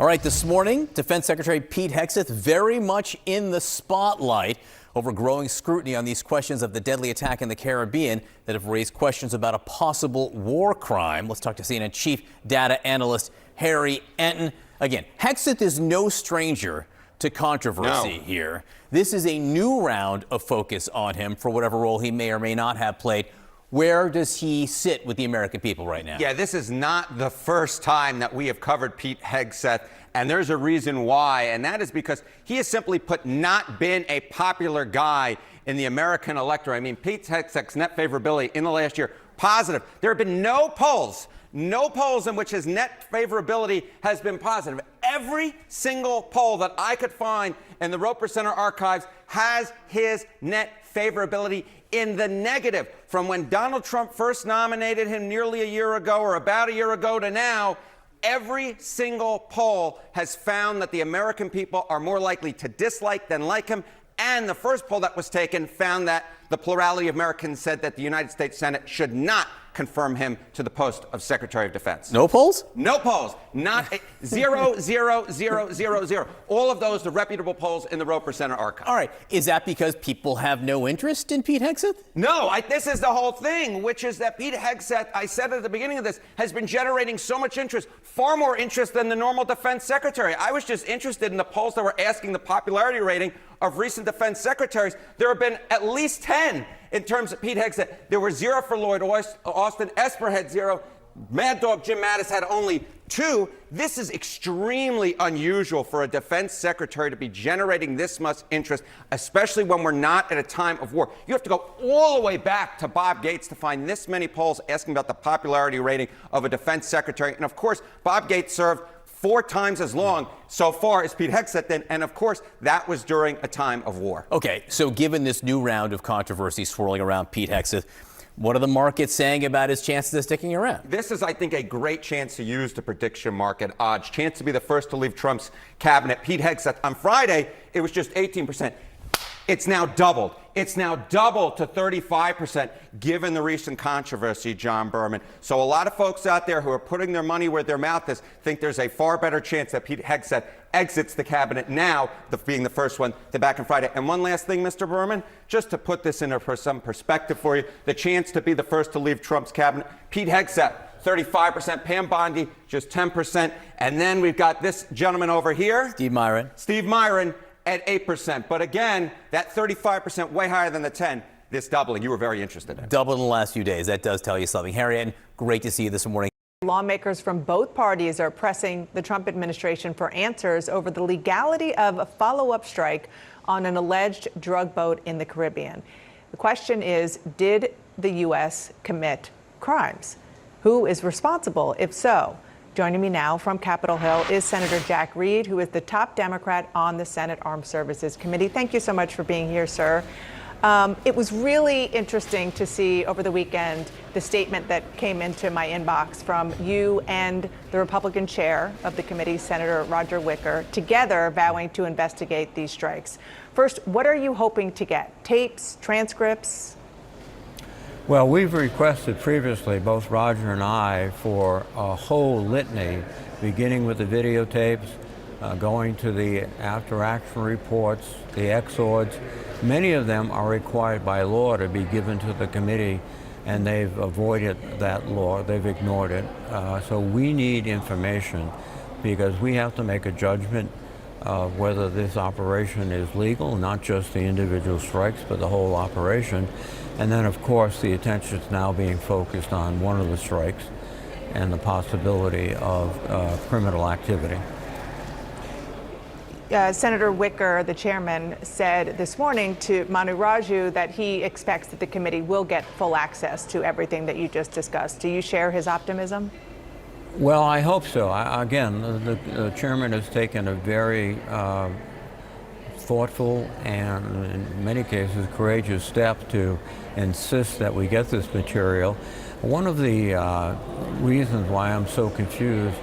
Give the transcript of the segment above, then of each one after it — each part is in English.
All right, this morning, Defense Secretary Pete Hegseth very much in the spotlight over growing scrutiny on these questions of the deadly attack in the Caribbean that have raised questions about a possible war crime. Let's talk to CNN Chief Data Analyst Harry Enten. Again, Hegseth is no stranger to controversy here. This is a new round of focus on him for whatever role he may or may not have played. Where does he sit with the American people right now? Yeah, this is not the first time that we have covered Pete Hegseth, and there's a reason why, and that is because he has simply put not been a popular guy in the American electorate. I mean, Pete Hegseth's net favorability in the last year, positive. There have been no polls in which his net favorability has been positive. Every single poll that I could find in the Roper Center archives has his net favorability in the negative. From when Donald Trump first nominated him nearly a year ago or about a year ago to now, every single poll has found that the American people are more likely to dislike than like him. And the first poll that was taken found that the plurality of Americans said that the United States Senate should not confirm him to the post of Secretary of Defense. No polls? No polls. Not zero, zero, zero, zero, zero. All of those are reputable polls in the Roper Center archive. All right. Is that because people have no interest in Pete Hegseth? No, this is the whole thing, which is that Pete Hegseth, I said at the beginning of this, has been generating so much interest, far more interest than the normal defense secretary. I was just interested in the polls that were asking the popularity rating of recent defense secretaries. There have been at least 10 in terms of Pete Hegseth. There were 0 for Lloyd Austin. Esper had 0. Mad Dog Jim Mattis had only 2. This is extremely unusual for a defense secretary to be generating this much interest, especially when we're not at a time of war. You have to go all the way back to Bob Gates to find this many polls asking about the popularity rating of a defense secretary. And of course, Bob Gates served 4 times as long so far as Pete Hegseth did, and of course, that was during a time of war. Okay, so given this new round of controversy swirling around Pete Hegseth, what are the markets saying about his chances of sticking around? This is, I think, a great chance to use the prediction market odds. Chance to be the first to leave Trump's cabinet. Pete Hegseth, on Friday, it was just 18%. It's now doubled. It's now doubled to 35% given the recent controversy, John Berman. So a lot of folks out there who are putting their money where their mouth is think there's a far better chance that Pete Hegseth exits the cabinet now, being the first one to back on Friday. And one last thing, Mr. Berman, just to put this into some perspective for you, the chance to be the first to leave Trump's cabinet, Pete Hegseth, 35%, Pam Bondi, just 10%. And then we've got this gentleman over here. Steve Myron. At 8%. But again, that 35% way higher than the 10, this doubling you were very interested in. Doubled in the last few days. That does tell you something. Harry Enten, great to see you this morning. Lawmakers from both parties are pressing the Trump administration for answers over the legality of a follow-up strike on an alleged drug boat in the Caribbean. The question is, did the U.S. commit crimes? Who is responsible, if so? Joining me now from Capitol Hill is Senator Jack Reed, who is the top Democrat on the Senate Armed Services Committee. Thank you so much for being here, sir. It was really interesting to see over the weekend the statement that came into my inbox from you and the Republican chair of the committee, Senator Roger Wicker, together vowing to investigate these strikes. First, what are you hoping to get? Tapes, transcripts? Well, we've requested previously, both Roger and I, for a whole litany, beginning with the videotapes, going to the after-action reports, the exords. Many of them are required by law to be given to the committee, and they've avoided that law. They've ignored it. So we need information because we have to make a judgment of whether this operation is legal, not just the individual strikes, but the whole operation. And then, of course, the attention is now being focused on one of the strikes and the possibility of criminal activity. Senator Wicker, the chairman, said this morning to Manu Raju that he expects that the committee will get full access to everything that you just discussed. Do you share his optimism? Well, I hope so. Again, the chairman has taken a very thoughtful and, in many cases, courageous step to insist that we get this material. One of the reasons why I'm so confused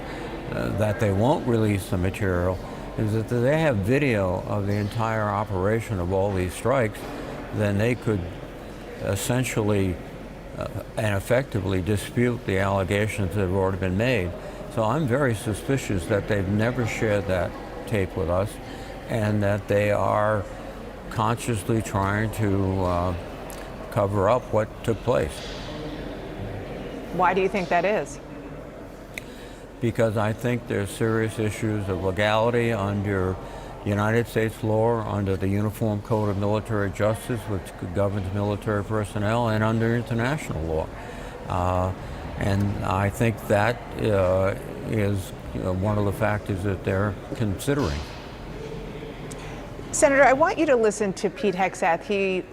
that they won't release the material is that they have video of the entire operation of all these strikes, then they could essentially and effectively dispute the allegations that have already been made. So So I'm very suspicious that they've never shared that tape with us, and that they are consciously trying to cover up what took place. Why do you think that is? Because I think there's serious issues of legality under United States law, under the Uniform Code of Military Justice, which governs military personnel, and under international law. And I think that is one of the factors that they're considering. Senator, I want you to listen to Pete Hegseth. He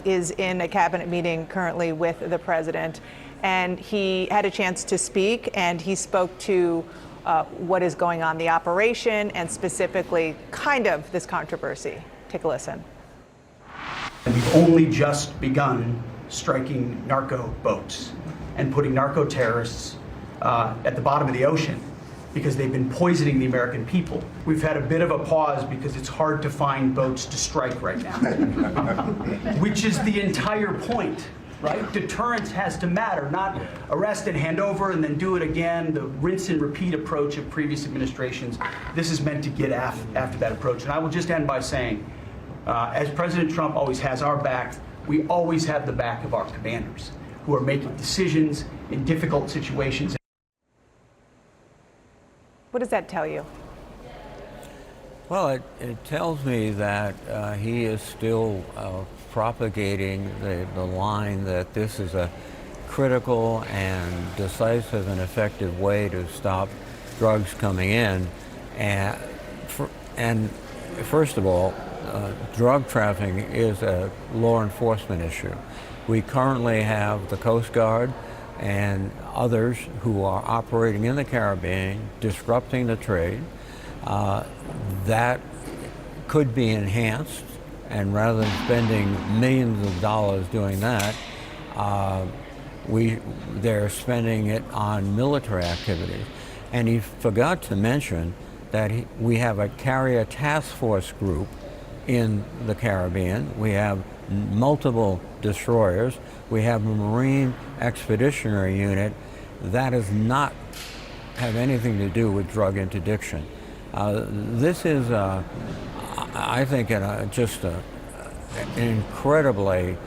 is in a cabinet meeting currently with the president, and he had a chance to speak, and he spoke to what is going on in the operation and specifically kind of this controversy. Take a listen. We've only just begun striking narco boats and putting narco terrorists at the bottom of the ocean because they've been poisoning the American people. We've had a bit of a pause because it's hard to find boats to strike right now, which is the entire point, right? Deterrence has to matter, not arrest and hand over and then do it again, the rinse and repeat approach of previous administrations. This is meant to get after that approach. And I will just end by saying, as President Trump always has our back, we always have the back of our commanders who are making decisions in difficult situations. What does that tell you? Well, it tells me that he is still propagating the line that this is a critical and decisive and effective way to stop drugs coming in. And first of all, drug trafficking is a law enforcement issue. We currently have the Coast Guard and others who are operating in the Caribbean, disrupting the trade. That could be enhanced, and rather than spending millions of dollars doing that, they're spending it on military activities. And he forgot to mention that we have a carrier task force group in the Caribbean. We have multiple destroyers. We have a Marine Expeditionary Unit that does not have anything to do with drug interdiction. This is, I think, just an incredibly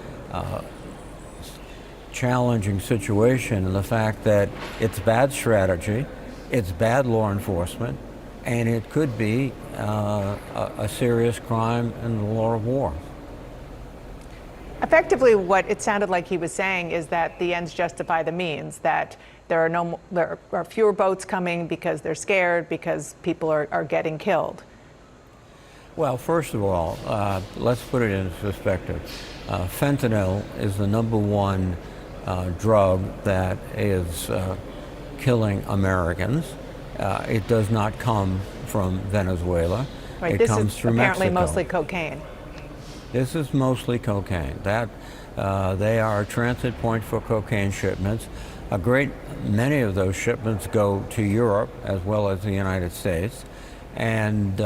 challenging situation, in the fact that it's bad strategy, it's bad law enforcement, and it could be a serious crime in the law of war. Effectively, what it sounded like he was saying is that the ends justify the means, that there are fewer boats coming because they're scared, because people are getting killed. Well, first of all, let's put it into perspective. Fentanyl is the #1 drug that is killing Americans. It does not come from Venezuela. Right, it comes through Mexico. This is apparently mostly cocaine. This is mostly cocaine. They are a transit point for cocaine shipments. A great many of those shipments go to Europe as well as the United States. And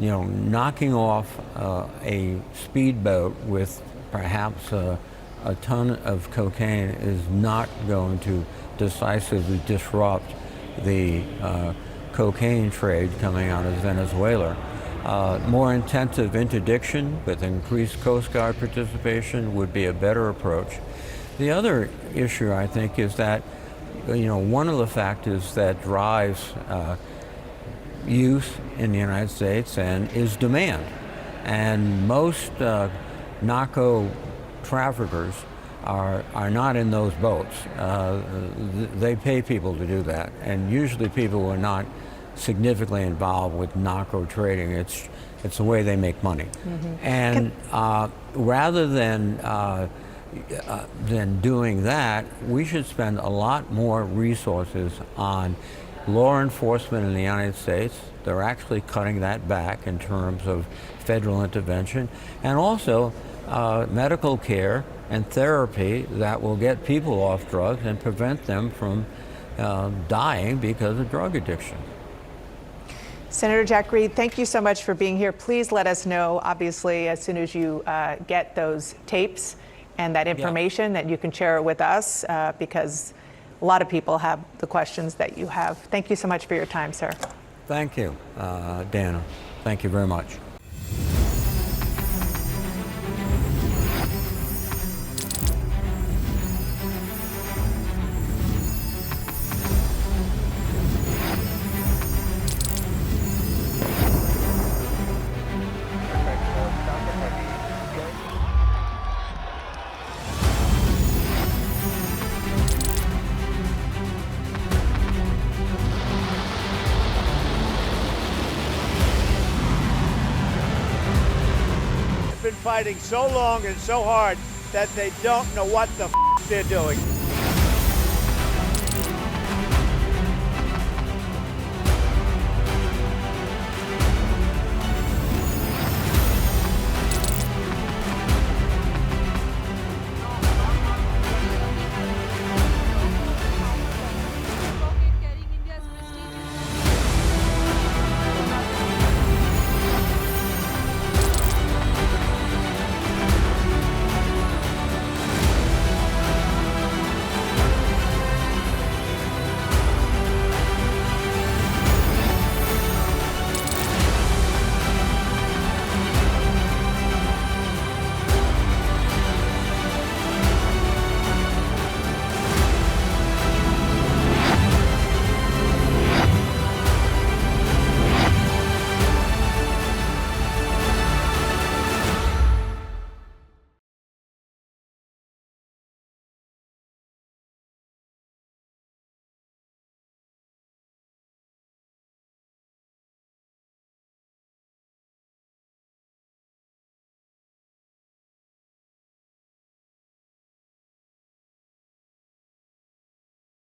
knocking off a speedboat with perhaps a ton of cocaine is not going to decisively disrupt the cocaine trade coming out of Venezuela. More intensive interdiction with increased Coast Guard participation would be a better approach. The other issue, I think, is that one of the factors that drives use in the United States is demand. And most narco traffickers are not in those boats. They pay people to do that, and usually people who are not significantly involved with narco trading. It's the way they make money. Mm-hmm. And rather than doing that, we should spend a lot more resources on law enforcement in the United States. They're actually cutting that back in terms of federal intervention, and also medical care and therapy that will get people off drugs and prevent them from dying because of drug addiction. Senator Jack Reed, thank you so much for being here. Please let us know, obviously, as soon as you get those tapes and that information, that you can share it with us, because a lot of people have the questions that you have. Thank you so much for your time, sir. Thank you, Dana. Thank you very much. Been fighting so long and so hard that they don't know what the they're doing.